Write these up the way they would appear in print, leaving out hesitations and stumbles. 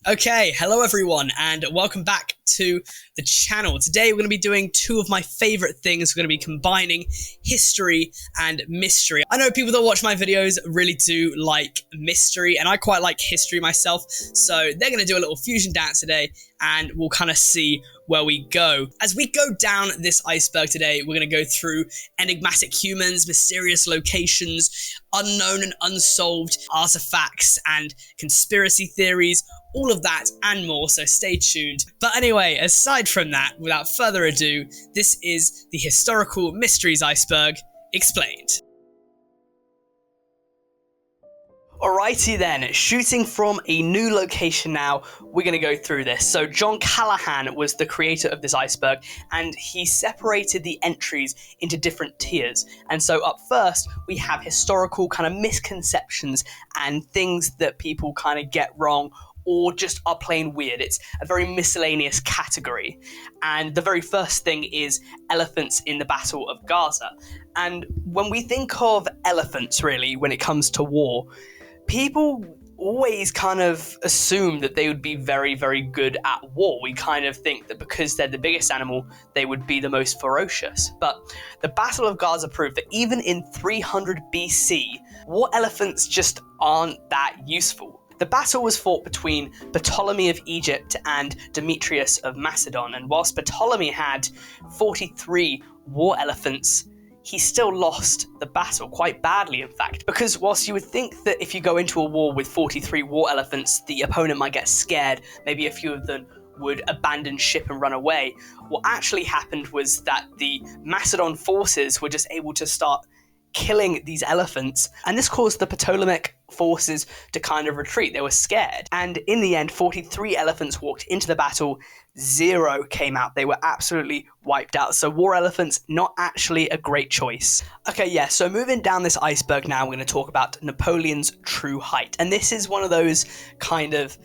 Okay, hello everyone, and welcome back to the channel. Today we're going to be doing two of my favourite things. We're going to be combining history and mystery. I know people that watch my videos really do like mystery, and I quite like history myself, so they're going to do a little fusion dance today, and we'll kind of see where we go. As we go down this iceberg today, we're going to go through enigmatic humans, mysterious locations, unknown and unsolved artifacts, and conspiracy theories, all of that and more, so stay tuned. But anyway, aside from that, without further ado, this is the Historical Mysteries Iceberg Explained. Alrighty then, shooting from a new location now, we're going to go through this. So John Callahan was the creator of this iceberg, and he separated the entries into different tiers. And so up first, we have historical kind of misconceptions and things that people kind of get wrong or just are plain weird. It's a very miscellaneous category. And the very first thing is elephants in the Battle of Gaza. And when we think of elephants, really, when it comes to war, people always kind of assume that they would be very, very good at war. We kind of think that because they're the biggest animal, they would be the most ferocious. But the Battle of Gaza proved that even in 300 BC, war elephants just aren't that useful. The battle was fought between Ptolemy of Egypt and Demetrius of Macedon, and whilst Ptolemy had 43 war elephants, he still lost the battle, quite badly in fact, because whilst you would think that if you go into a war with 43 war elephants, the opponent might get scared, maybe a few of them would abandon ship and run away, what actually happened was that the Macedon forces were just able to start killing these elephants, and this caused the Ptolemaic forces to kind of retreat. They were scared, and in the end 43 elephants walked into the battle, 0 came out. They were absolutely wiped out. So war elephants, not actually a great choice. Okay, yeah, so moving down this iceberg now, we're going to talk about Napoleon's true height, and this is one of those kind of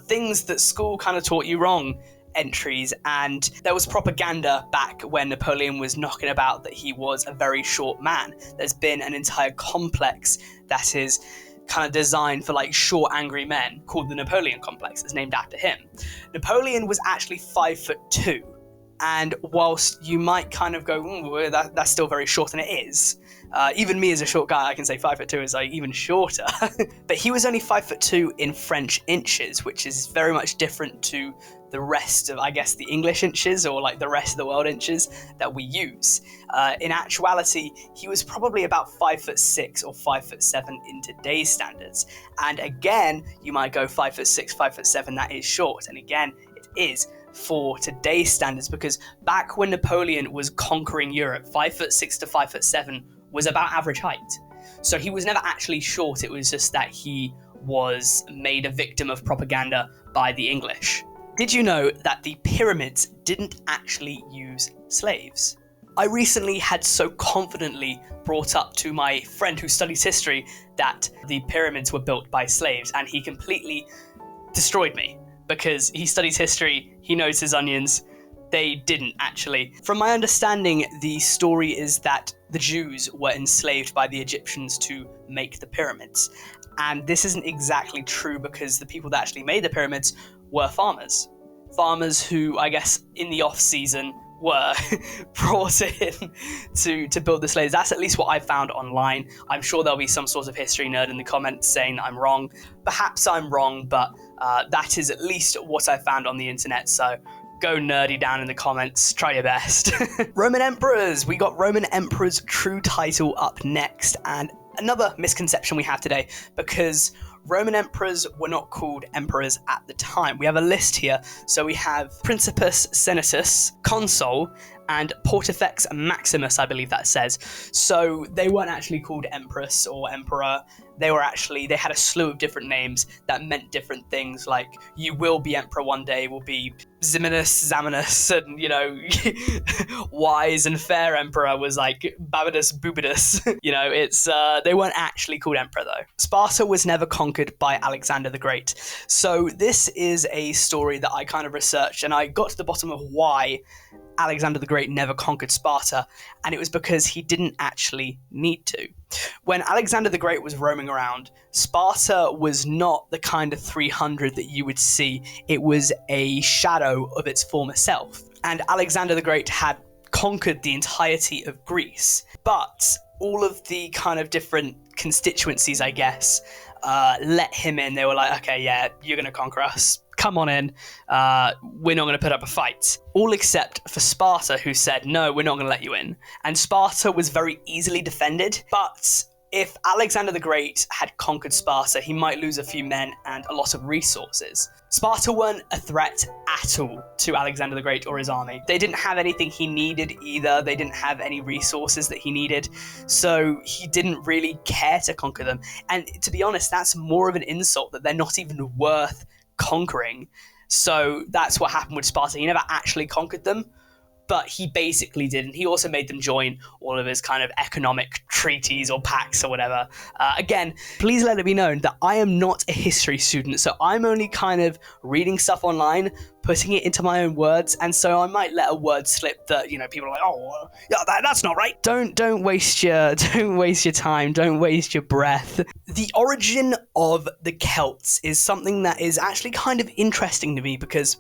things that school kind of taught you wrong entries, and there was propaganda back when Napoleon was knocking about that he was a very short man. There's been an entire complex that is kind of designed for like short, angry men called the Napoleon complex. It's named after him. Napoleon was actually 5'2", and whilst you might kind of go, that's still very short, and it is. Even me as a short guy, I can say 5'2" is like even shorter. But he was only 5'2" in French inches, which is very much different to the rest of, I guess, the English inches, or like the rest of the world inches that we use. In actuality, he was probably about 5'6" or 5'7" in today's standards. And again, you might go 5'6", 5'7", that is short. And again, it is for today's standards, because back when Napoleon was conquering Europe, 5'6" to 5'7" was about average height. So he was never actually short, it was just that he was made a victim of propaganda by the English. Did you know that the Pyramids didn't actually use slaves? I recently had so confidently brought up to my friend who studies history that the pyramids were built by slaves, and he completely destroyed me because he studies history, he knows his onions. They didn't actually. From my understanding, the story is that the Jews were enslaved by the Egyptians to make the pyramids. And this isn't exactly true, because the people that actually made the pyramids were farmers. Farmers who, I guess, in the off-season were brought in to build the slaves. That's at least what I found online. I'm sure there'll be some sort of history nerd in the comments saying I'm wrong. Perhaps I'm wrong, but that is at least what I found on the internet, so go nerdy down in the comments, try your best. Roman emperors, we got Roman emperor's true title up next, and another misconception we have today, because Roman emperors were not called emperors at the time. We have a list here. So we have Principus Senatus, Consul, and Pontifex Maximus, I believe that says. So they weren't actually called empress or emperor. They had a slew of different names that meant different things, like you will be emperor one day will be Ximenes, Zamanus, and, you know, wise and fair emperor was like Babidus, Bubidus. You know, it's they weren't actually called emperor though. Sparta was never conquered by Alexander the Great. So this is a story that I kind of researched, and I got to the bottom of why Alexander the Great never conquered Sparta, and it was because he didn't actually need to. when Alexander the Great was roaming around, Sparta was not the kind of 300 that you would see. It was a shadow of its former self. And Alexander the Great had conquered the entirety of Greece. But all of the kind of different constituencies, I guess, let him in. They were like, okay, yeah, you're going to conquer us. Come on in. We're not going to put up a fight. All except for Sparta, who said, no, we're not going to let you in. And Sparta was very easily defended. But if Alexander the Great had conquered Sparta, he might lose a few men and a lot of resources. Sparta weren't a threat at all to Alexander the Great or his army. They didn't have anything he needed either. They didn't have any resources that he needed. So he didn't really care to conquer them. And to be honest, that's more of an insult that they're not even worth conquering. So that's what happened with Sparta. He never actually conquered them, but he basically did. And he also made them join all of his kind of economic treaties or pacts or whatever. Again, please let it be known that I am not a history student, so I'm only kind of reading stuff online, putting it into my own words, and so I might let a word slip that, you know, people are like, oh, yeah, that's not right. Don't waste your time, don't waste your breath. The origin of the Celts is something that is actually kind of interesting to me, because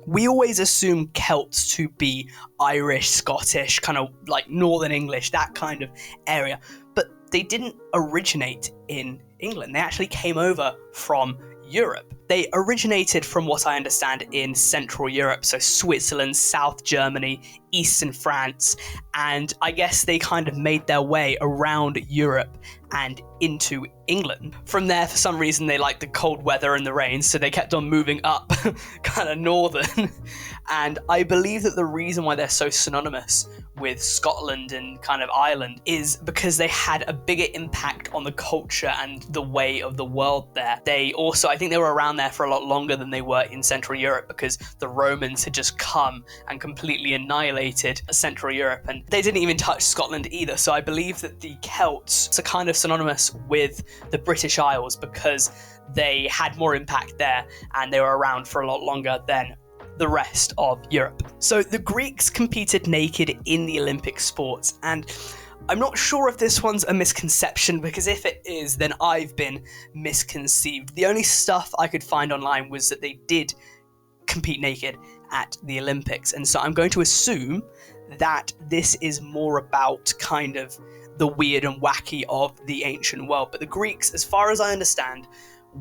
we always assume Celts to be Irish, Scottish, kind of like Northern English, that kind of area. But they didn't originate in England. They actually came over from Europe. They originated, from what I understand, in Central Europe, so Switzerland, South Germany, Eastern France, and I guess they kind of made their way around Europe and into England. From there, for some reason, they liked the cold weather and the rain, so they kept on moving up, kind of northern. And I believe that the reason why they're so synonymous with Scotland and kind of Ireland is because they had a bigger impact on the culture and the way of the world there. They also, I think they were around there for a lot longer than they were in Central Europe, because the Romans had just come and completely annihilated Central Europe, and they didn't even touch Scotland either. So I believe that the Celts are kind of synonymous with the British Isles because they had more impact there and they were around for a lot longer than the rest of Europe. So the Greeks competed naked in the Olympic sports, and I'm not sure if this one's a misconception, because if it is, then I've been misconceived. The only stuff I could find online was that they did compete naked at the Olympics, and so I'm going to assume that this is more about kind of the weird and wacky of the ancient world. But the Greeks, as far as I understand,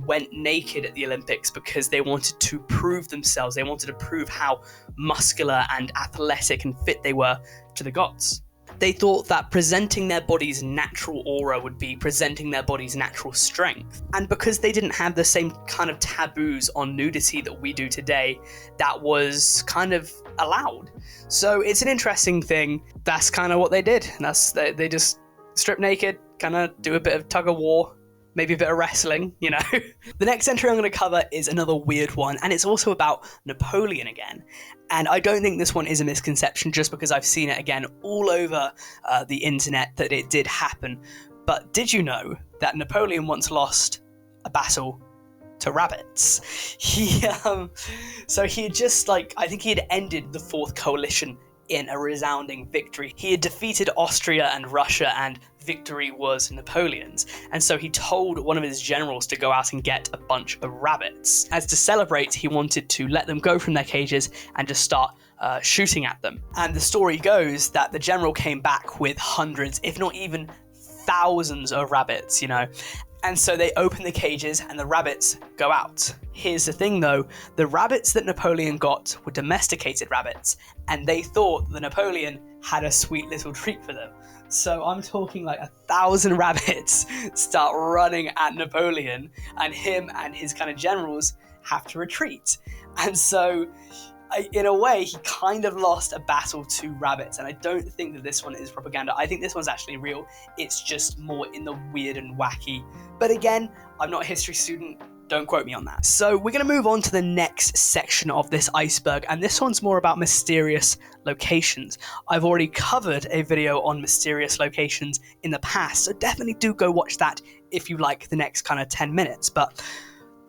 went naked at the Olympics because they wanted to prove themselves. They wanted to prove how muscular and athletic and fit they were to the gods. They thought that presenting their body's natural aura would be presenting their body's natural strength. And because they didn't have the same kind of taboos on nudity that we do today, that was kind of allowed. So it's an interesting thing. That's kind of what they did. They just strip naked, kind of do a bit of tug of war, maybe a bit of wrestling, you know. The next entry I'm going to cover is another weird one, and it's also about Napoleon again. And I don't think this one is a misconception just because I've seen it again all over the internet that it did happen. But did you know that Napoleon once lost a battle to rabbits? So he had just, I think he had ended the Fourth Coalition in a resounding victory. He had defeated Austria and Russia, and victory was Napoleon's. And so he told one of his generals to go out and get a bunch of rabbits. As to celebrate, he wanted to let them go from their cages and just start shooting at them. And the story goes that the general came back with hundreds, if not even thousands of rabbits, you know. And so they open the cages and the rabbits go out. Here's the thing though, the rabbits that Napoleon got were domesticated rabbits, and they thought that Napoleon had a sweet little treat for them. So I'm talking 1,000 rabbits start running at Napoleon, and him and his kind of generals have to retreat. And so in a way, he kind of lost a battle to rabbits, and I don't think that this one is propaganda. I think this one's actually real. It's just more in the weird and wacky. But again, I'm not a history student. Don't quote me on that. So we're going to move on to the next section of this iceberg, and this one's more about mysterious locations. I've already covered a video on mysterious locations in the past, so definitely do go watch that if you like the next kind of 10 minutes. But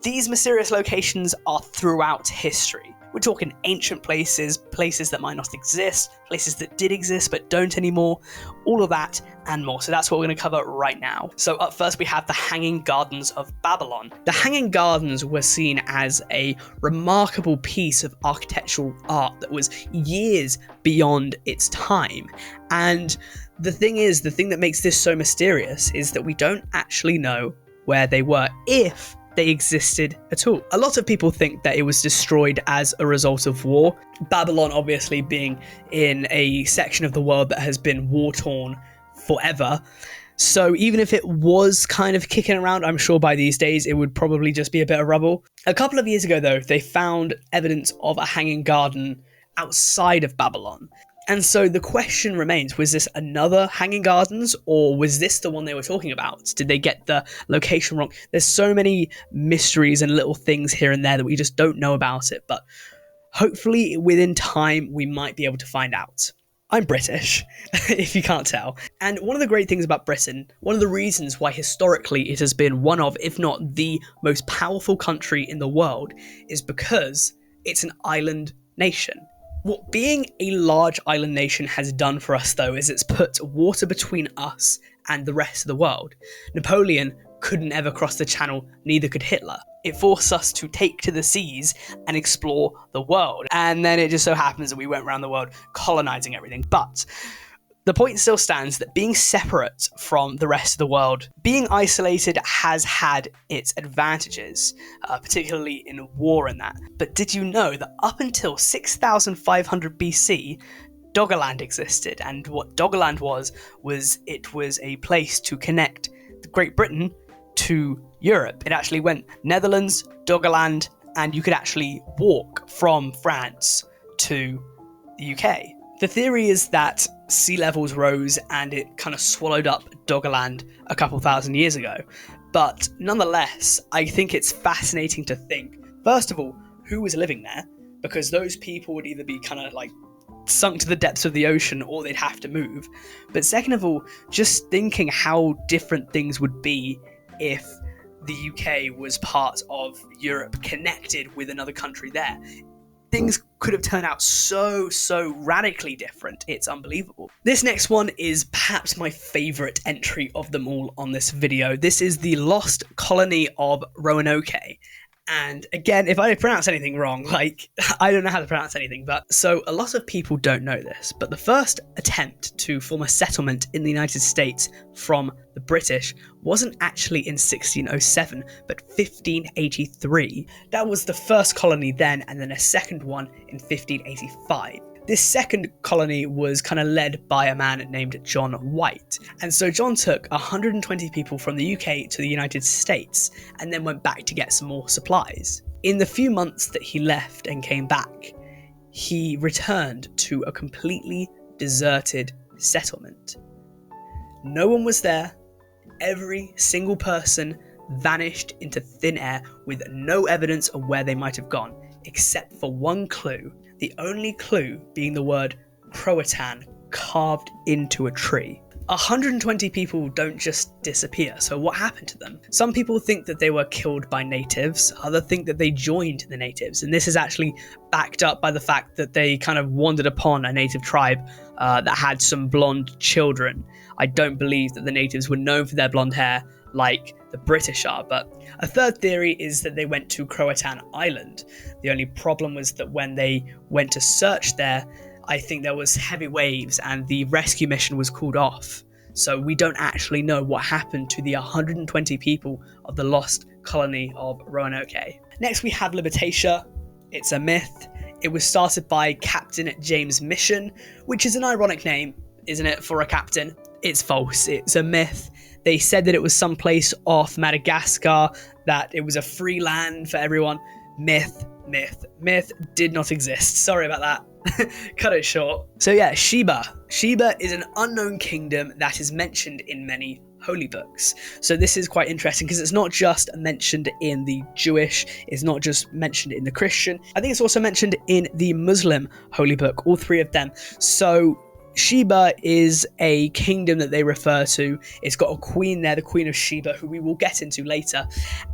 these mysterious locations are throughout history. We're talking ancient places, places that might not exist, places that did exist but don't anymore, all of that and more. So that's what we're going to cover right now. So up first we have the Hanging Gardens of Babylon. The Hanging Gardens were seen as a remarkable piece of architectural art that was years beyond its time. And the thing that makes this so mysterious is that we don't actually know where they were, if they existed at all. A lot of people think that it was destroyed as a result of war. Babylon obviously being in a section of the world that has been war-torn forever. So even if it was kind of kicking around, I'm sure by these days it would probably just be a bit of rubble. A couple of years ago though, they found evidence of a hanging garden outside of Babylon. And so the question remains, was this another Hanging Gardens, or was this the one they were talking about? Did they get the location wrong? There's so many mysteries and little things here and there that we just don't know about it, but hopefully within time we might be able to find out. I'm British, if you can't tell. And one of the great things about Britain, one of the reasons why historically it has been one of, if not the most powerful country in the world, is because it's an island nation. What being a large island nation has done for us, though, is it's put water between us and the rest of the world. Napoleon couldn't ever cross the channel, neither could Hitler. It forced us to take to the seas and explore the world. And then it just so happens that we went around the world colonizing everything. But the point still stands that being separate from the rest of the world, being isolated, has had its advantages, particularly in war and that. But did you know that up until 6500 BC, Doggerland existed? And what Doggerland was it was a place to connect Great Britain to Europe. It actually went Netherlands, Doggerland, and you could actually walk from France to the UK. The theory is that sea levels rose and it kind of swallowed up Doggerland a couple thousand years ago. But nonetheless, I think it's fascinating to think, first of all, who was living there? Because those people would either be kind of like sunk to the depths of the ocean or they'd have to move. But second of all, just thinking how different things would be if the UK was part of Europe, connected with another country there. Things could have turned out so radically different. It's unbelievable. This next one is perhaps my favourite entry of them all on this video. This is the lost colony of Roanoke. And again, if I pronounce anything wrong, I don't know how to pronounce anything, but so a lot of people don't know this, but the first attempt to form a settlement in the United States from the British wasn't actually in 1607, but 1583. That was the first colony then, and then a second one in 1585. This second colony was kind of led by a man named John White. And so John took 120 people from the UK to the United States and then went back to get some more supplies. In the few months that he left and came back, he returned to a completely deserted settlement. No one was there. Every single person vanished into thin air with no evidence of where they might have gone, except for one clue. The only clue being the word Croatan carved into a tree. 120 people don't just disappear, so what happened to them? Some people think that they were killed by natives, others think that they joined the natives, and this is actually backed up by the fact that they kind of wandered upon a native tribe that had some blonde children. I don't believe that the natives were known for their blonde hair like the British are, but a third theory is that they went to Croatan Island. The only problem was that when they went to search there, I think there was heavy waves and the rescue mission was called off. So we don't actually know what happened to the 120 people of the lost colony of Roanoke. Next we have Libertatia. It's a myth. It was started by Captain James Mission, which is an ironic name, isn't it, for a captain? It's false. It's a myth. They said that it was someplace off Madagascar, that it was a free land for everyone. Myth, did not exist. Sorry about that. Cut it short. So yeah, Sheba. Sheba is an unknown kingdom that is mentioned in many holy books. So this is quite interesting because it's not just mentioned in the Jewish, it's not just mentioned in the Christian. I think it's also mentioned in the Muslim holy book, all three of them. So Sheba is a kingdom that they refer to. It's got a queen there, the Queen of Sheba, who we will get into later.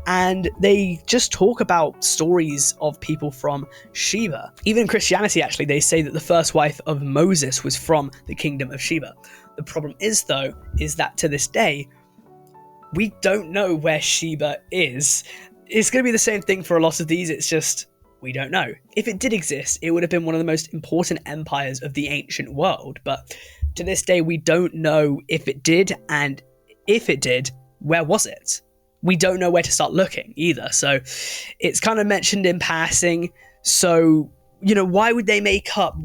And they just talk about stories of people from Sheba. Even in Christianity, actually, they say that the first wife of Moses was from the kingdom of Sheba. The problem is, though, is that to this day, we don't know where Sheba is. It's going to be the same thing for a lot of these. It's just, we don't know. If it did exist, it would have been one of the most important empires of the ancient world. But to this day, we don't know if it did. And if it did, where was it? We don't know where to start looking either. So it's kind of mentioned in passing. So, why would they make up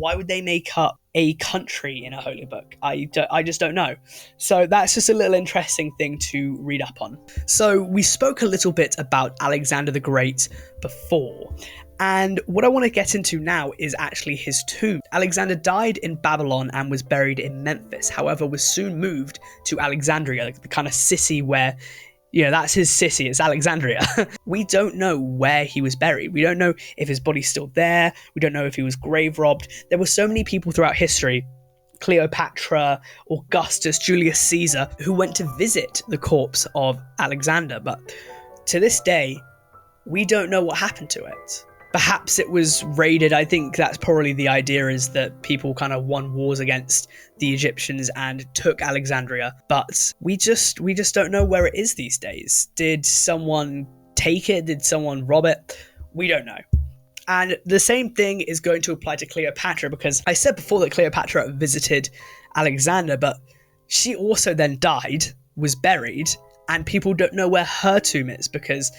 a country in a holy book? I just don't know. So that's just a little interesting thing to read up on. So we spoke a little bit about Alexander the Great before, and what I want to get into now is actually his tomb. Alexander died in Babylon and was buried in Memphis, however was soon moved to Alexandria, the kind of city where, that's his city, it's Alexandria. We don't know where he was buried. We don't know if his body's still there. We don't know if he was grave robbed. There were so many people throughout history, Cleopatra, Augustus, Julius Caesar, who went to visit the corpse of Alexander. But to this day, we don't know what happened to it. Perhaps it was raided. I think that's probably the idea, is that people kind of won wars against the Egyptians and took Alexandria. But we just don't know where it is these days. Did someone take it? Did someone rob it? We don't know. And the same thing is going to apply to Cleopatra, because I said before that Cleopatra visited Alexander, but she also then died, was buried, and people don't know where her tomb is because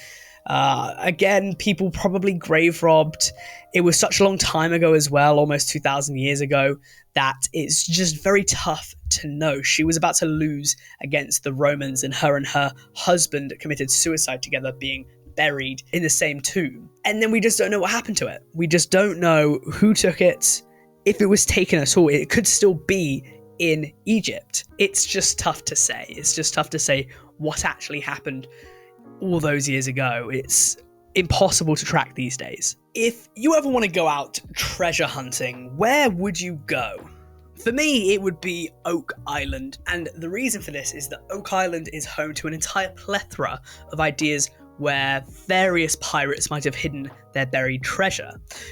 again, people probably grave robbed. It was such a long time ago as well, almost 2,000 years ago, that it's just very tough to know. She was about to lose against the Romans, and her husband committed suicide together, being buried in the same tomb. And then we just don't know what happened to it. We just don't know who took it, if it was taken at all. It could still be in Egypt. It's just tough to say. It's just tough to say what actually happened all those years ago. It's impossible to track these days. If you ever want to go out treasure hunting, where would you go? For me, it would be Oak Island, and the reason for this is that Oak Island is home to an entire plethora of ideas where various pirates might have hidden their buried treasure.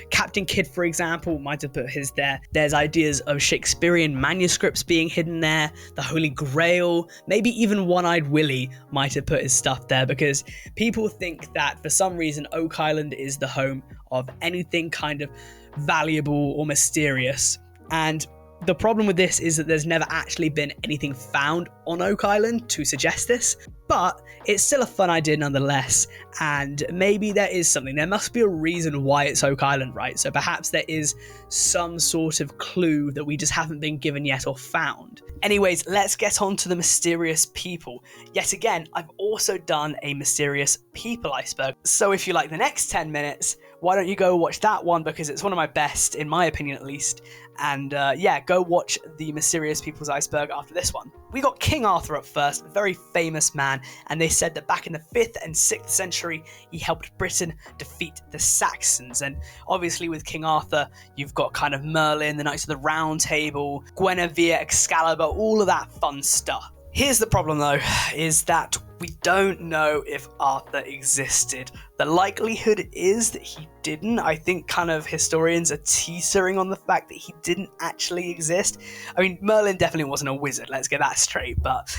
Captain Kidd, for example, might have put his there. There's ideas of Shakespearean manuscripts being hidden there, the Holy Grail, maybe even One-Eyed Willie might have put his stuff there, because people think that for some reason Oak Island is the home of anything kind of valuable or mysterious. And the problem with this is that there's never actually been anything found on Oak Island to suggest this, but it's still a fun idea nonetheless, and maybe there is something. There must be a reason why it's Oak Island, right? So perhaps there is some sort of clue that we just haven't been given yet or found. Anyways, let's get on to the mysterious people. Yet again, I've also done a mysterious people iceberg, so if you like the next 10 minutes, why don't you go watch that one, because it's one of my best, in my opinion at least. And yeah, go watch the Mysterious People's Iceberg after this one. We got King Arthur up first, a very famous man, and they said that back in the 5th and 6th century, he helped Britain defeat the Saxons. And obviously with King Arthur, you've got kind of Merlin, the Knights of the Round Table, Guinevere, Excalibur, all of that fun stuff. Here's the problem though, is that we don't know if Arthur existed. The likelihood is that he didn't. I think kind of historians are teetering on the fact that he didn't actually exist. I mean, Merlin definitely wasn't a wizard, let's get that straight, but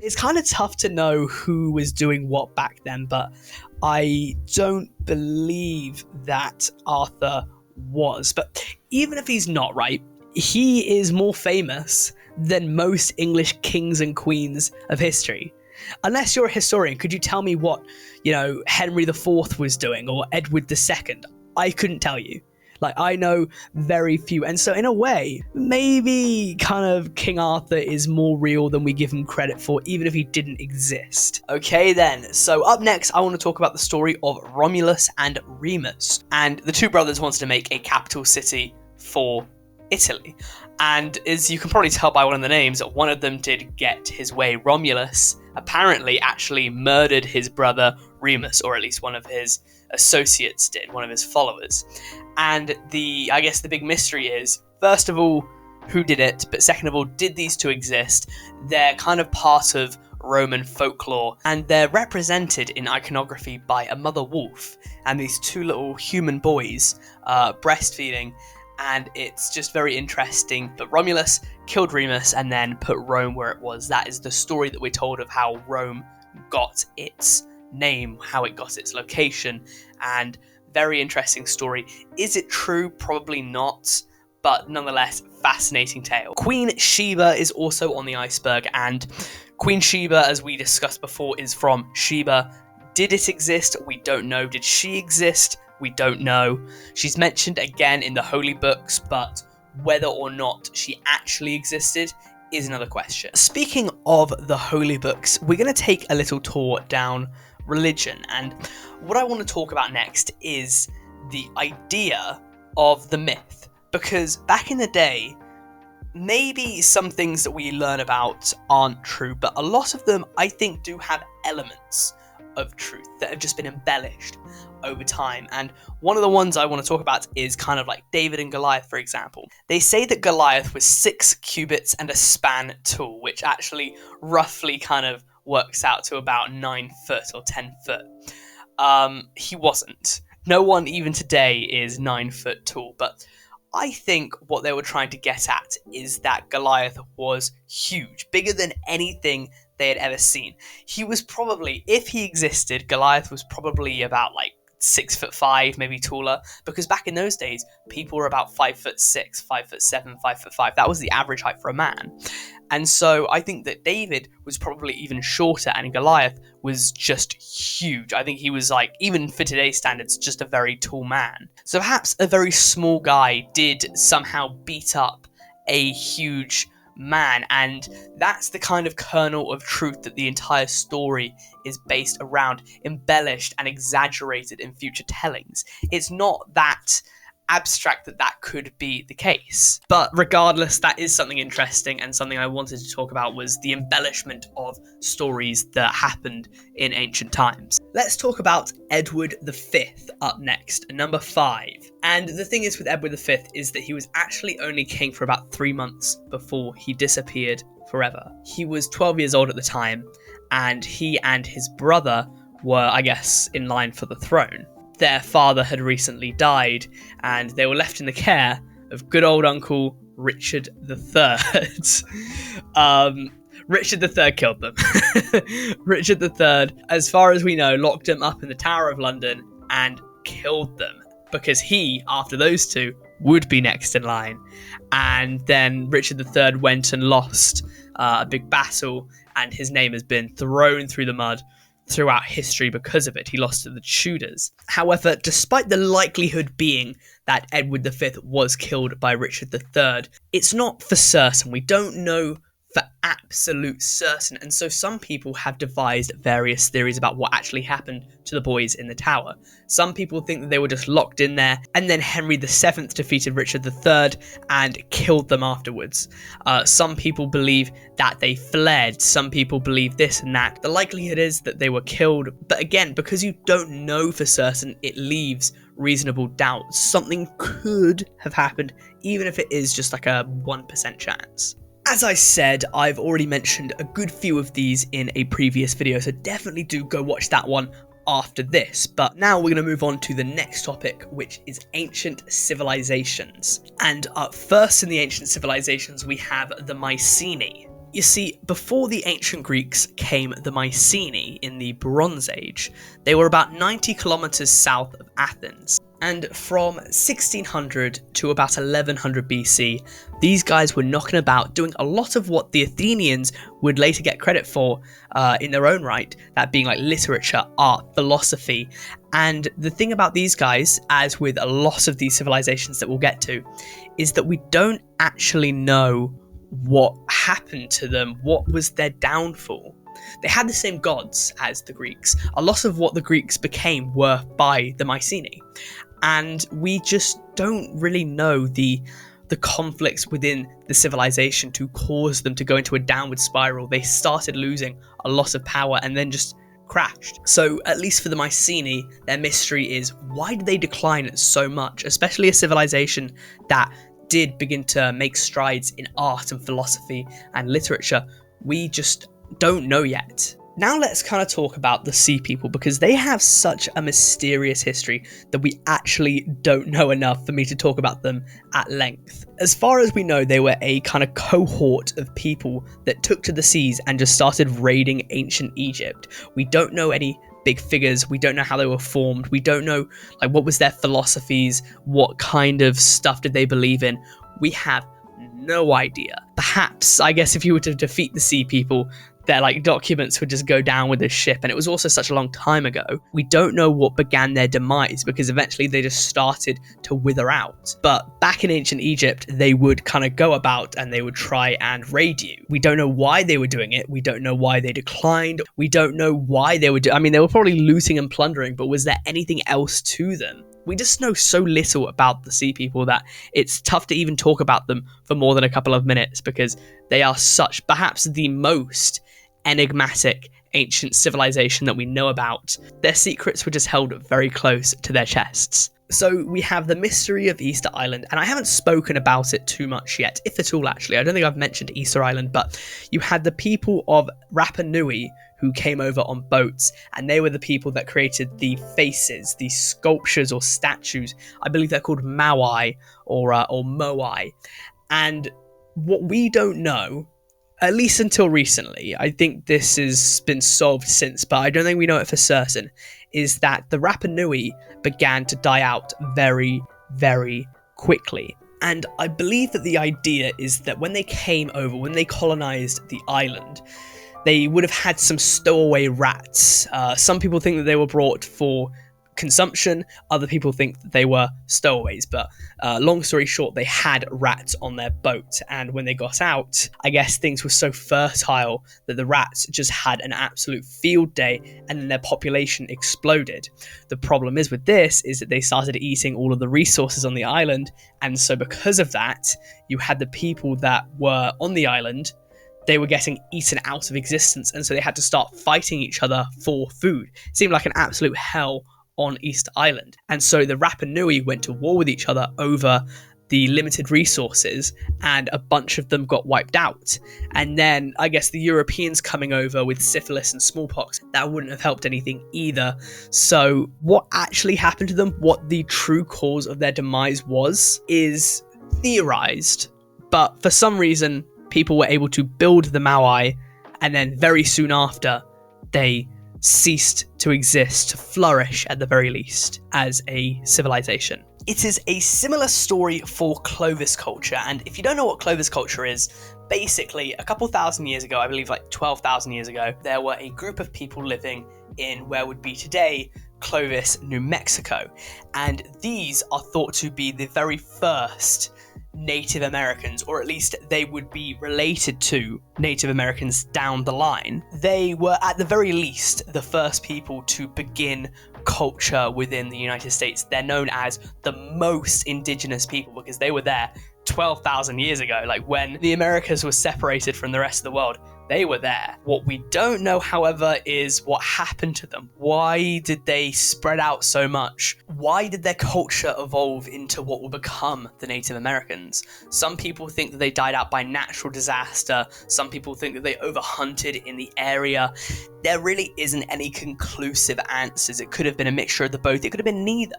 it's kind of tough to know who was doing what back then, but I don't believe that Arthur was. But even if he's not, right, he is more famous than most English kings and queens of history. Unless you're a historian, could you tell me what, Henry IV was doing, or Edward II? I couldn't tell you. Like, I know very few. And so in a way, maybe kind of King Arthur is more real than we give him credit for, even if he didn't exist. Okay then, so up next, I want to talk about the story of Romulus and Remus. And the two brothers wanted to make a capital city for Italy. And as you can probably tell by one of the names, one of them did get his way. Romulus apparently actually murdered his brother Remus, or at least one of his associates did, one of his followers. And I guess the big mystery is, first of all, who did it, but second of all, did these two exist? They're kind of part of Roman folklore, and they're represented in iconography by a mother wolf and these two little human boys breastfeeding, and it's just very interesting. But Romulus killed Remus and then put Rome where it was. That is the story that we're told of how Rome got its name, how it got its location, and very interesting story. Is it true? Probably not, but nonetheless, fascinating tale. Queen Sheba is also on the iceberg, and Queen Sheba, as we discussed before, is from Sheba. Did it exist? We don't know. Did she exist? We don't know. She's mentioned again in the holy books, but whether or not she actually existed is another question. Speaking of the holy books, we're going to take a little tour down religion, and what I want to talk about next is the idea of the myth, because back in the day, maybe some things that we learn about aren't true, but a lot of them I think do have elements of truth that have just been embellished over time. And one of the ones I want to talk about is kind of like David and Goliath, for example. They say that Goliath was 6 cubits and a span tall, which actually roughly kind of works out to about 9 foot or 10 foot. He wasn't. No one even today is 9 foot tall, but I think what they were trying to get at is that Goliath was huge, bigger than anything they had ever seen. He was probably, if he existed, Goliath was probably about like 6'5", maybe taller, because back in those days, people were about 5'6", 5'7", 5'5". That was the average height for a man. And so I think that David was probably even shorter, and Goliath was just huge. I think he was like, even for today's standards, just a very tall man. So perhaps a very small guy did somehow beat up a huge man, and that's the kind of kernel of truth that the entire story is based around, embellished and exaggerated in future tellings. It's not that abstract that could be the case, but regardless, that is something interesting, and something I wanted to talk about was the embellishment of stories that happened in ancient times. Let's talk about Edward V up next, number 5. And the thing is with Edward V is that he was actually only king for about 3 months before he disappeared forever. He was 12 years old at the time, and he and his brother were, I guess, in line for the throne. Their father had recently died, and they were left in the care of good old Uncle Richard III. Richard III killed them. Richard III, as far as we know, locked them up in the Tower of London and killed them, because he, after those two, would be next in line. And then Richard III went and lost a big battle, and his name has been thrown through the mud throughout history because of it. He lost to the Tudors. However, despite the likelihood being that Edward V was killed by Richard III, it's not for certain. We don't know for absolute certain, and so some people have devised various theories about what actually happened to the boys in the tower. Some people think that they were just locked in there, and then Henry VII defeated Richard III and killed them afterwards. Some people believe that they fled. Some people believe this and that. The likelihood is that they were killed, but again, because you don't know for certain, it leaves reasonable doubt. Something could have happened, even if it is just like a 1% chance. As I said, I've already mentioned a good few of these in a previous video, so definitely do go watch that one after this. But now we're going to move on to the next topic, which is ancient civilizations. And first in the ancient civilizations, we have the Mycenae. You see, before the ancient Greeks came the Mycenae in the Bronze Age. They were about 90 kilometers south of Athens. And from 1600 to about 1100 BC, these guys were knocking about doing a lot of what the Athenians would later get credit for in their own right, that being like literature, art, philosophy. And the thing about these guys, as with a lot of these civilizations that we'll get to, is that we don't actually know what happened to them, what was their downfall. They had the same gods as the Greeks. A lot of what the Greeks became were by the Mycenae. And we just don't really know the conflicts within the civilization to cause them to go into a downward spiral. They started losing a lot of power and then just crashed. So at least for the Mycenae, their mystery is, why did they decline so much? Especially a civilization that did begin to make strides in art and philosophy and literature, we just don't know yet. Now let's kind of talk about the Sea People, because they have such a mysterious history that we actually don't know enough for me to talk about them at length. As far as we know, they were a kind of cohort of people that took to the seas and just started raiding ancient Egypt. We don't know any big figures, we don't know how they were formed, we don't know like what was their philosophies, what kind of stuff did they believe in. We have no idea. Perhaps, I guess, if you were to defeat the Sea People, their like documents would just go down with the ship, and it was also such a long time ago. We don't know what began their demise, because eventually they just started to wither out. But back in ancient Egypt, they would kind of go about and they would try and raid you. We don't know why they were doing it. We don't know why they declined. We don't know why they were I mean, they were probably looting and plundering, but was there anything else to them? We just know so little about the Sea People that it's tough to even talk about them for more than a couple of minutes, because they are such, perhaps the most enigmatic ancient civilization that we know about. Their secrets were just held very close to their chests. So we have the mystery of Easter Island, and I haven't spoken about it too much yet, if at all actually. I don't think I've mentioned Easter Island, but you had the people of Rapa Nui who came over on boats, and they were the people that created the faces, the sculptures or statues. I believe they're called Maui or Moai. And what we don't know, at least until recently, I think this has been solved since, but I don't think we know it for certain, is that the Rapa Nui began to die out very, very quickly. And I believe that the idea is that when they came over, when they colonized the island, they would have had some stowaway rats. Some people think that they were brought for consumption, other people think that they were stowaways, but long story short, they had rats on their boat, and when they got out, I guess things were so fertile that the rats just had an absolute field day, and then their population exploded. The problem is with this is that they started eating all of the resources on the island, and so because of that, you had the people that were on the island, they were getting eaten out of existence, and so they had to start fighting each other for food. It seemed like an absolute hell on Easter Island. And so the Rapa Nui went to war with each other over the limited resources, and a bunch of them got wiped out. And then I guess the Europeans coming over with syphilis and smallpox, that wouldn't have helped anything either. So what actually happened to them, what the true cause of their demise was, is theorized. But for some reason, people were able to build the Maui, and then very soon after, they ceased to exist, to flourish at the very least, as a civilization. It is a similar story for Clovis culture, and if you don't know what Clovis culture is, basically a couple thousand years ago, I believe like 12,000 years ago, there were a group of people living in where would be today Clovis, New Mexico, and these are thought to be the very first Native Americans, or at least they would be related to Native Americans down the line. They were at the very least the first people to begin culture within the United States. They're known as the most indigenous people because they were there 12,000 years ago, like when the Americas was separated from the rest of the world. They were there. What we don't know, however, is what happened to them. Why did they spread out so much? Why did their culture evolve into what will become the Native Americans? Some people think that they died out by natural disaster. Some people think that they overhunted in the area. There really isn't any conclusive answers. It could have been a mixture of the both. It could have been neither.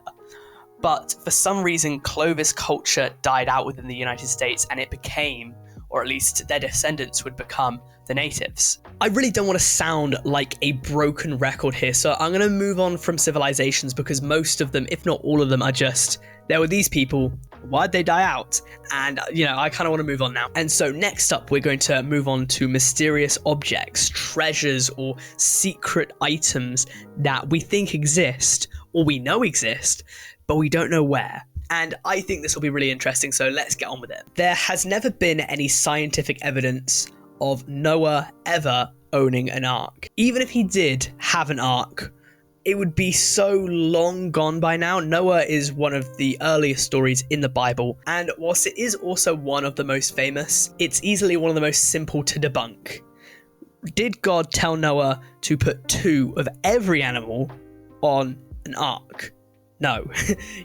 But for some reason, Clovis culture died out within the United States, and it became, or at least their descendants would become, the natives. I really don't want to sound like a broken record here, so I'm going to move on from civilizations because most of them, if not all of them, are just, there were these people, why'd they die out? And, I kind of want to move on now. And so next up, we're going to move on to mysterious objects, treasures, or secret items that we think exist, or we know exist, but we don't know where. And I think this will be really interesting, so let's get on with it. There has never been any scientific evidence of Noah ever owning an ark. Even if he did have an ark, it would be so long gone by now. Noah is one of the earliest stories in the Bible, and whilst it is also one of the most famous, it's easily one of the most simple to debunk. Did God tell Noah to put 2 of every animal on an ark? No,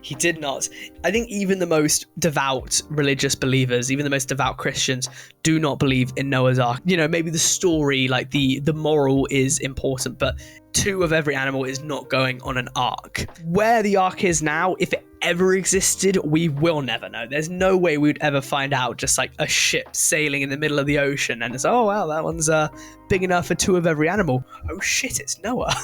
he did not. I think even the most devout religious believers, even the most devout Christians, do not believe in Noah's Ark. You know, maybe the story, like the moral is important, but 2 of every animal is not going on an ark. Where the ark is now, if it ever existed, we will never know. There's no way we'd ever find out just like a ship sailing in the middle of the ocean and it's, oh, wow, that one's big enough for 2 of every animal. Oh shit, it's Noah.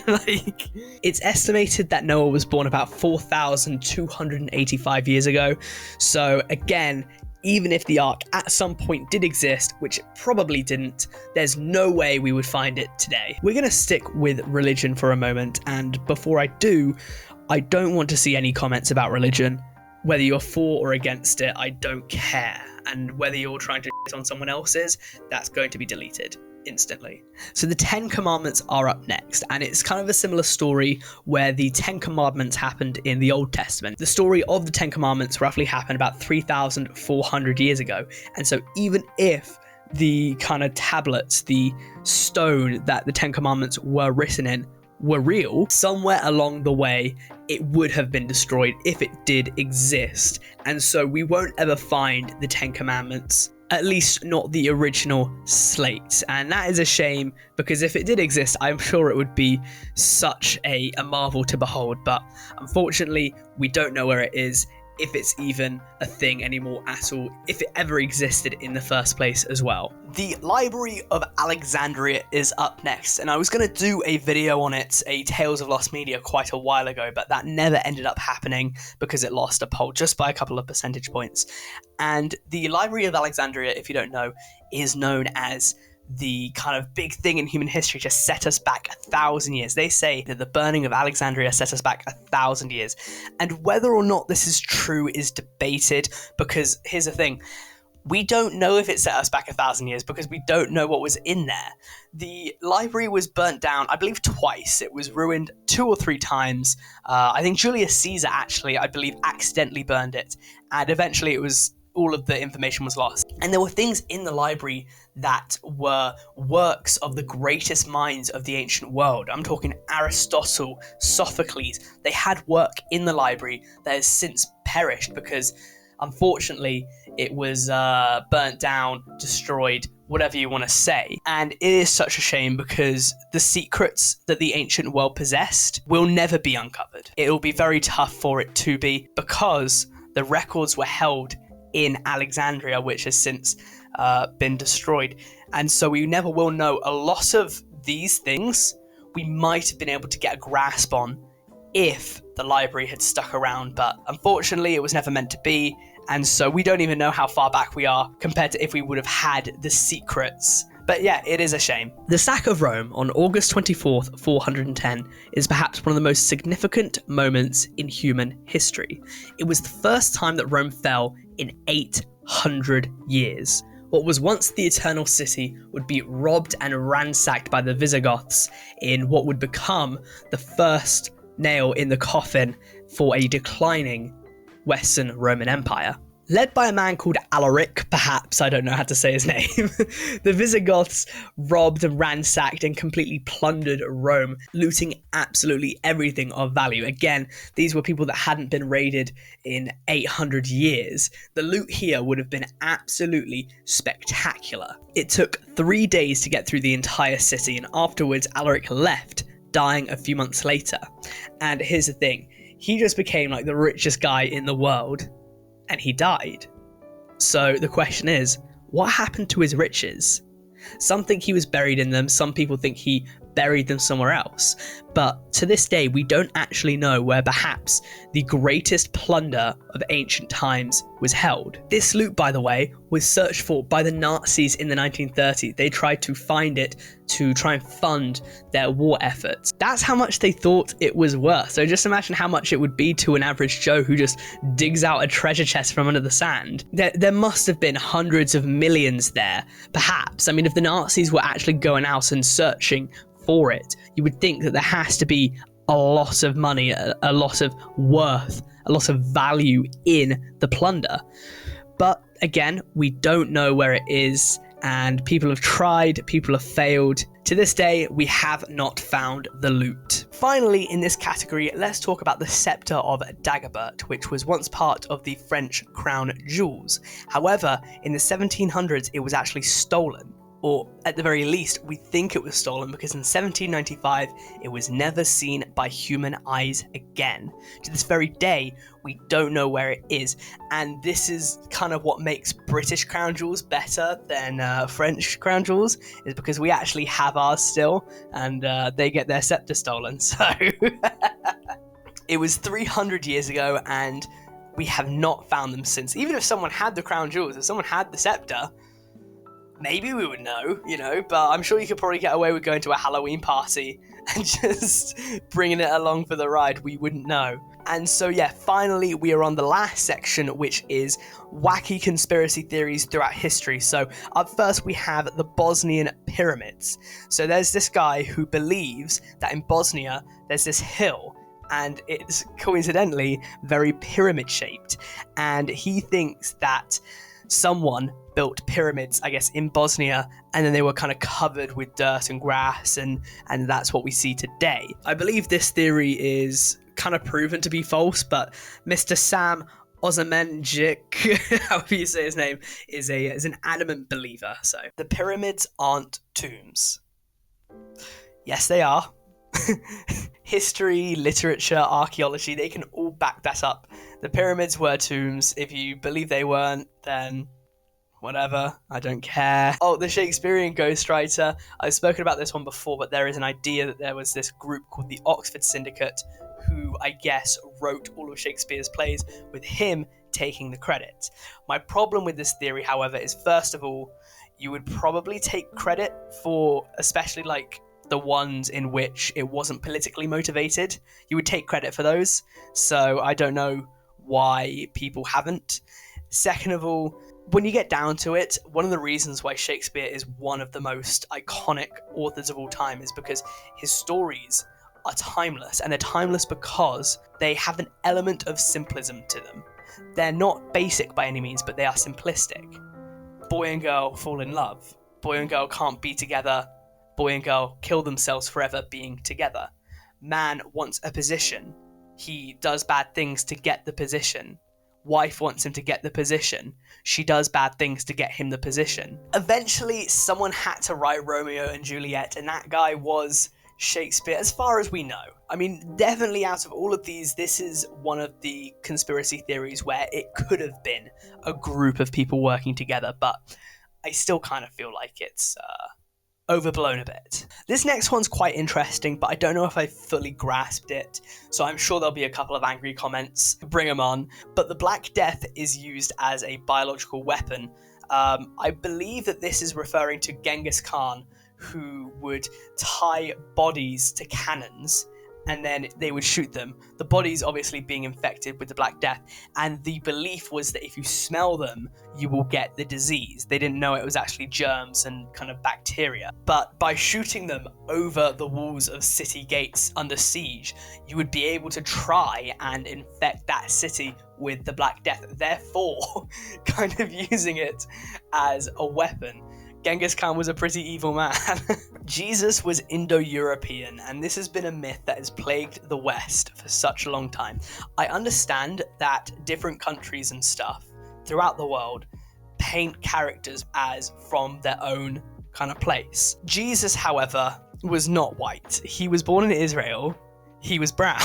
Like, it's estimated that Noah was born about 4,285 years ago. So again, even if the Ark at some point did exist, which it probably didn't, there's no way we would find it today. We're going to stick with religion for a moment, and before I do, I don't want to see any comments about religion. Whether you're for or against it, I don't care. And whether you're trying to shit on someone else's, that's going to be deleted instantly. So the 10 Commandments are up next, and it's kind of a similar story where the 10 Commandments happened in the Old Testament. The story of the 10 Commandments roughly happened about 3,400 years ago, and so even if the kind of tablets, the stone that the 10 Commandments were written in, were real, somewhere along the way it would have been destroyed if it did exist, and so we won't ever find the 10 Commandments, at least not the original slate. And that is a shame, because if it did exist, I'm sure it would be such a marvel to behold. But unfortunately, we don't know where it is, if it's even a thing anymore at all, if it ever existed in the first place as well. The Library of Alexandria is up next, and I was going to do a video on it, a Tales of Lost Media, quite a while ago, but that never ended up happening because it lost a poll just by a couple of percentage points. And the Library of Alexandria, if you don't know, is known as the kind of big thing in human history to set us back 1,000 years. They say that the burning of Alexandria set us back 1,000 years. And whether or not this is true is debated, because here's the thing. We don't know if it set us back 1,000 years because we don't know what was in there. The library was burnt down, I believe, twice. It was ruined 2 or 3 times. I think Julius Caesar actually, I believe, accidentally burned it. And eventually it was all of the information was lost. And there were things in the library that were works of the greatest minds of the ancient world. I'm talking Aristotle, Sophocles. They had work in the library that has since perished because, unfortunately, it was burnt down, destroyed, whatever you want to say. And it is such a shame because the secrets that the ancient world possessed will never be uncovered. It will be very tough for it to be, because the records were held in Alexandria, which has since been destroyed. And so we never will know. A lot of these things we might have been able to get a grasp on if the library had stuck around, but unfortunately it was never meant to be, and so we don't even know how far back we are compared to if we would have had the secrets. But yeah, it is a shame. The sack of Rome on August 24th, 410 is perhaps one of the most significant moments in human history. It was the first time that Rome fell in 800 years. What was once the Eternal City would be robbed and ransacked by the Visigoths in what would become the first nail in the coffin for a declining Western Roman Empire. Led by a man called Alaric, perhaps, I don't know how to say his name, the Visigoths robbed and ransacked and completely plundered Rome, looting absolutely everything of value. Again, these were people that hadn't been raided in 800 years. The loot here would have been absolutely spectacular. It took 3 days to get through the entire city, and afterwards Alaric left, dying a few months later. And here's the thing, he just became like the richest guy in the world, and he died. So the question is, what happened to his riches? Some think he was buried in them, some people think he buried them somewhere else, but to this day we don't actually know where perhaps the greatest plunder of ancient times was held. This loot, by the way, was searched for by the Nazis in the 1930s. They tried to find it to try and fund their war efforts. That's how much they thought it was worth. So just imagine how much it would be to an average Joe who just digs out a treasure chest from under the sand. There must have been hundreds of millions there, perhaps. I mean, if the Nazis were actually going out and searching for it, you would think that there has to be a lot of money, a lot of worth, a lot of value in the plunder. But again, we don't know where it is, and people have tried, people have failed. To this day, we have not found the loot. Finally, in this category, let's talk about the Scepter of Dagobert, which was once part of the French crown jewels. However, in the 1700s, it was actually stolen. Or at the very least, we think it was stolen because in 1795, it was never seen by human eyes again. To this very day, we don't know where it is. And this is kind of what makes British crown jewels better than French crown jewels, is because we actually have ours still, and they get their scepter stolen. So it was 300 years ago, and we have not found them since. Even if someone had the crown jewels, if someone had the scepter, maybe we would know, but I'm sure you could probably get away with going to a Halloween party and just bringing it along for the ride. We wouldn't know. And so, yeah, finally, we are on the last section, which is wacky conspiracy theories throughout history. So up first, we have the Bosnian Pyramids. So there's this guy who believes that in Bosnia, there's this hill, and it's coincidentally very pyramid-shaped. And he thinks that someone built pyramids, I guess, in Bosnia, and then they were kind of covered with dirt and grass, and that's what we see today. I believe this theory is kind of proven to be false, but Mr. Sam Ozamenjic, however you say his name, is an adamant believer. So the pyramids aren't tombs. Yes, they are. History, literature, archaeology, they can all back that up. The pyramids were tombs. If you believe they weren't, then whatever, I don't care. Oh, the Shakespearean ghostwriter. I've spoken about this one before, but there is an idea that there was this group called the Oxford Syndicate who, I guess, wrote all of Shakespeare's plays with him taking the credit. My problem with this theory, however, is first of all, you would probably take credit for, especially like the ones in which it wasn't politically motivated. You would take credit for those. So I don't know why people haven't. Second of all, when you get down to it, one of the reasons why Shakespeare is one of the most iconic authors of all time is because his stories are timeless, and they're timeless because they have an element of simplism to them. They're not basic by any means, but they are simplistic. Boy and girl fall in love. Boy and girl can't be together. Boy and girl kill themselves forever being together. Man wants a position. He does bad things to get the position. Wife wants him to get the position. She does bad things to get him the position. Eventually, someone had to write Romeo and Juliet, and that guy was Shakespeare, as far as we know. I mean, definitely out of all of these, this is one of the conspiracy theories where it could have been a group of people working together, but I still kind of feel like it's overblown a bit. This next one's quite interesting, but I don't know if I fully grasped it, so I'm sure there'll be a couple of angry comments. Bring them on. But the Black Death is used as a biological weapon. I believe that this is referring to Genghis Khan, who would tie bodies to cannons and then they would shoot them. The bodies obviously being infected with the Black Death, and the belief was that if you smell them, you will get the disease. They didn't know it was actually germs and kind of bacteria. But by shooting them over the walls of city gates under siege, you would be able to try and infect that city with the Black Death, therefore kind of using it as a weapon. Genghis Khan was a pretty evil man. Jesus was Indo-European, and this has been a myth that has plagued the West for such a long time. I understand that different countries and stuff throughout the world paint characters as from their own kind of place. Jesus, however, was not white. He was born in Israel. He was brown.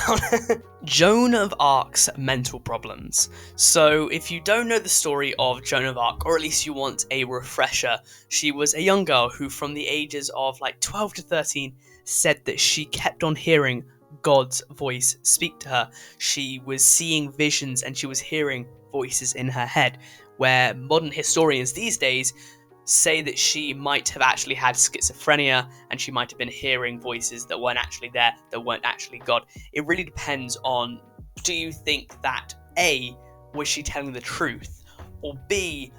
Joan of Arc's mental problems. So if you don't know the story of Joan of Arc, or at least you want a refresher, she was a young girl who from the ages of like 12 to 13 said that she kept on hearing God's voice speak to her. She was seeing visions and she was hearing voices in her head, where modern historians these days say that she might have actually had schizophrenia and she might have been hearing voices that weren't actually there, that weren't actually God. It really depends on, do you think that A, was she telling the truth, or B,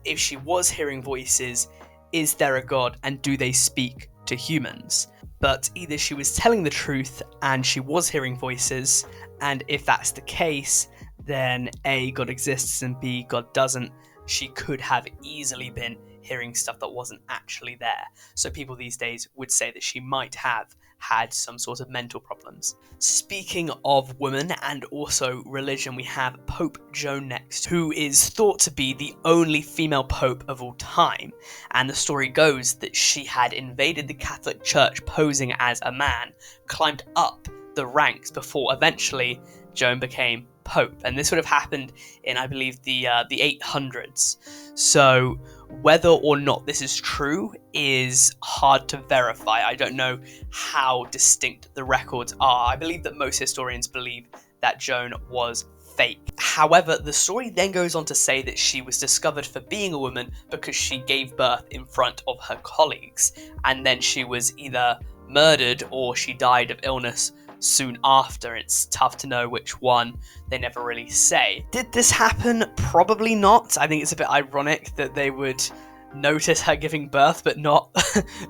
if she was hearing voices, is there a God and do they speak to humans? But either she was telling the truth and she was hearing voices, and if that's the case, then A, God exists, and B, God doesn't. she could have easily been hearing stuff that wasn't actually there. So people these days would say that she might have had some sort of mental problems. Speaking of women and also religion, we have Pope Joan next, who is thought to be the only female pope of all time. And the story goes that she had invaded the Catholic Church posing as a man, climbed up the ranks before eventually Joan became pope. And this would have happened in, I believe, the 800s. So whether or not this is true is hard to verify. I don't know how distinct the records are. I believe that most historians believe that Joan was fake. However, the story then goes on to say that she was discovered for being a woman because she gave birth in front of her colleagues, and then she was either murdered or she died of illness soon after. It's tough to know which one. They never really say. Did this happen? Probably not. I think it's a bit ironic that they would notice her giving birth but not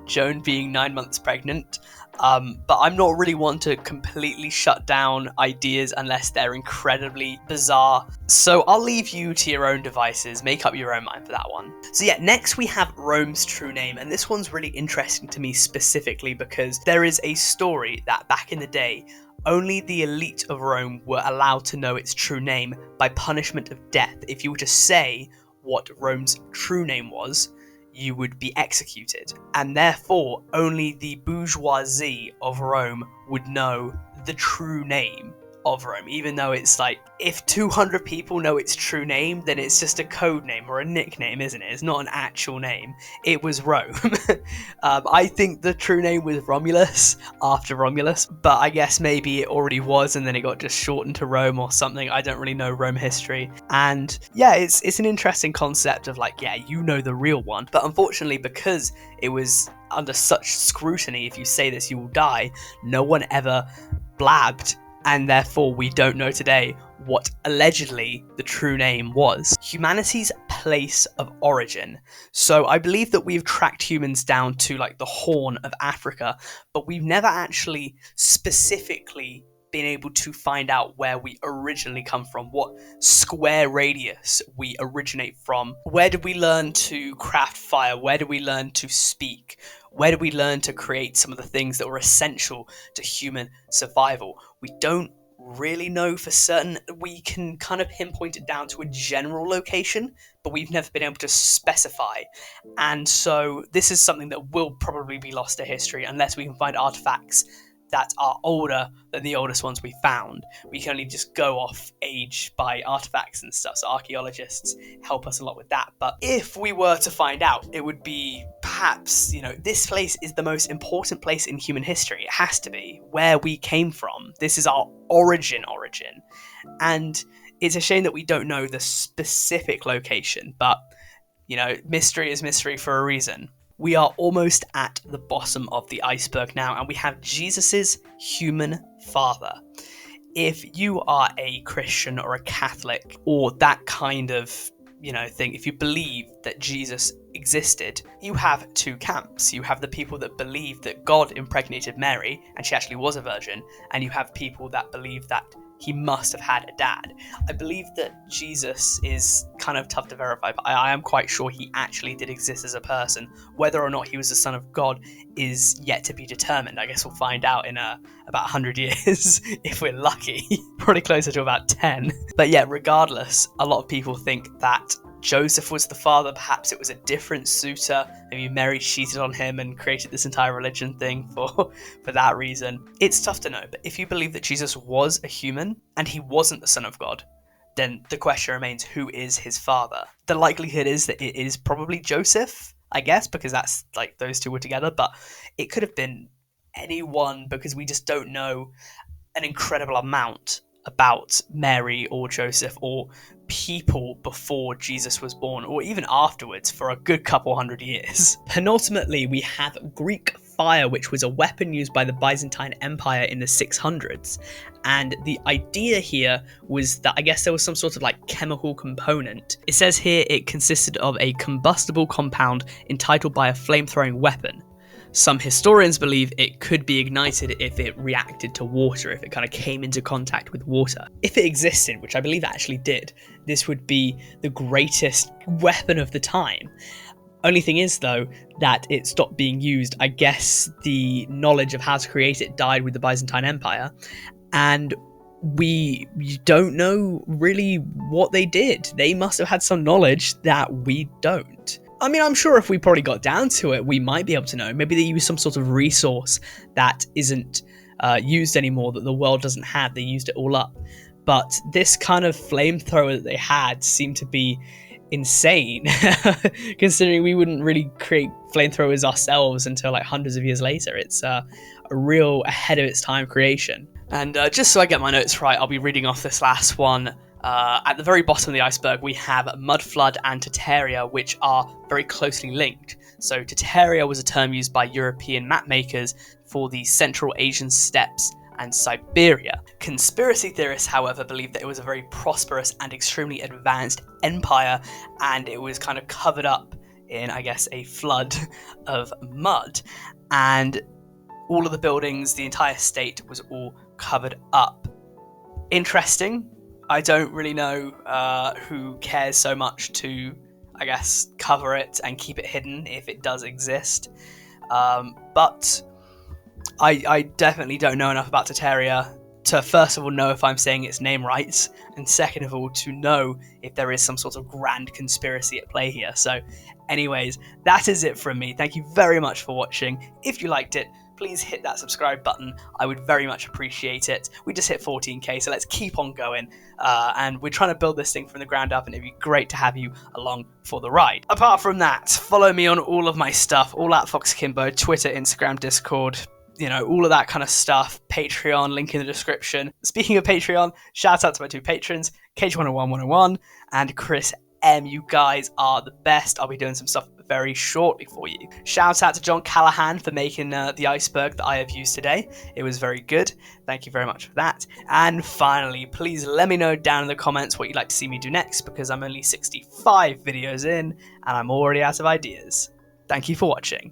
Joan being 9 months pregnant. But I'm not really one to completely shut down ideas unless they're incredibly bizarre. So I'll leave you to your own devices, make up your own mind for that one. So yeah, next we have Rome's true name, and this one's really interesting to me specifically because there is a story that back in the day, only the elite of Rome were allowed to know its true name by punishment of death. If you were to say what Rome's true name was, you would be executed, and therefore only the bourgeoisie of Rome would know the true name of Rome, even though it's like, if 200 people know its true name, then it's just a code name or a nickname, isn't it? It's not an actual name. It was Rome. I think the true name was Romulus, after Romulus, but I guess maybe it already was and then it got just shortened to Rome or something. I don't really know Rome history. And yeah, it's an interesting concept of like, yeah, you know the real one. But unfortunately, because it was under such scrutiny, if you say this, you will die, no one ever blabbed, and therefore we don't know today what allegedly the true name was. Humanity's place of origin. So I believe that we've tracked humans down to like the Horn of Africa, but we've never actually specifically been able to find out where we originally come from, what square radius we originate from. Where did we learn to craft fire? Where did we learn to speak? Where did we learn to create some of the things that were essential to human survival? We don't really know for certain. We can kind of pinpoint it down to a general location, but we've never been able to specify. And so this is something that will probably be lost to history unless we can find artifacts that are older than the oldest ones we found. We can only just go off age by artifacts and stuff, so archaeologists help us a lot with that. But if we were to find out, it would be perhaps, this place is the most important place in human history. It has to be, where we came from. This is our origin. And it's a shame that we don't know the specific location, but, mystery is mystery for a reason. We are almost at the bottom of the iceberg now, and we have Jesus's human father. If you are a Christian or a Catholic or that kind of, thing, if you believe that Jesus existed, you have two camps. You have the people that believe that God impregnated Mary and she actually was a virgin, and you have people that believe that he must have had a dad. I believe that Jesus is kind of tough to verify, but I am quite sure he actually did exist as a person. Whether or not he was the son of God is yet to be determined. I guess we'll find out in about 100 years, if we're lucky. Probably closer to about 10. But yeah, regardless, a lot of people think that Joseph was the father. Perhaps it was a different suitor. Maybe Mary cheated on him and created this entire religion thing for that reason. It's tough to know, but if you believe that Jesus was a human and he wasn't the son of God, then the question remains, who is his father? The likelihood is that it is probably Joseph, I guess, because that's like those two were together, but it could have been anyone because we just don't know an incredible amount about Mary or Joseph or people before Jesus was born, or even afterwards for a good couple hundred years. Penultimately, we have Greek fire, which was a weapon used by the Byzantine Empire in the 600s. And the idea here was that I guess there was some sort of like chemical component. It says here it consisted of a combustible compound entitled by a flame-throwing weapon. Some historians believe it could be ignited if it reacted to water, if it kind of came into contact with water. If it existed, which I believe it actually did, this would be the greatest weapon of the time. Only thing is, though, that it stopped being used. I guess the knowledge of how to create it died with the Byzantine Empire, and we don't know really what they did. They must have had some knowledge that we don't. I mean, I'm sure if we probably got down to it, we might be able to know. Maybe they use some sort of resource that isn't used anymore, that the world doesn't have. They used it all up. But this kind of flamethrower that they had seemed to be insane, considering we wouldn't really create flamethrowers ourselves until like hundreds of years later. It's a real ahead of its time creation. And just so I get my notes right, I'll be reading off this last one. At the very bottom of the iceberg, we have mudflood and Tataria, which are very closely linked. So Tataria was a term used by European mapmakers for the Central Asian steppes and Siberia. Conspiracy theorists, however, believe that it was a very prosperous and extremely advanced empire, and it was kind of covered up in, I guess, a flood of mud. And all of the buildings, the entire state was all covered up. Interesting. I don't really know who cares so much to, I guess, cover it and keep it hidden if it does exist. But I definitely don't know enough about Tataria to, first of all, know if I'm saying its name right, and second of all, to know if there is some sort of grand conspiracy at play here. So, anyways, that is it from me. Thank you very much for watching. If you liked it, please hit that subscribe button. I would very much appreciate it. We just hit 14k, so let's keep on going. And we're trying to build this thing from the ground up, and it'd be great to have you along for the ride. Apart from that, follow me on all of my stuff, all at FoxAkimbo, Twitter, Instagram, Discord, you know, all of that kind of stuff. Patreon, link in the description. Speaking of Patreon, shout out to my two patrons, Cage101 and Chris M. You guys are the best. I'll be doing some stuff very shortly for you. Shout out to John Callahan for making the iceberg that I have used today. It was very good. Thank you very much for that. And finally, please let me know down in the comments what you'd like to see me do next, because I'm only 65 videos in and I'm already out of ideas. Thank you for watching.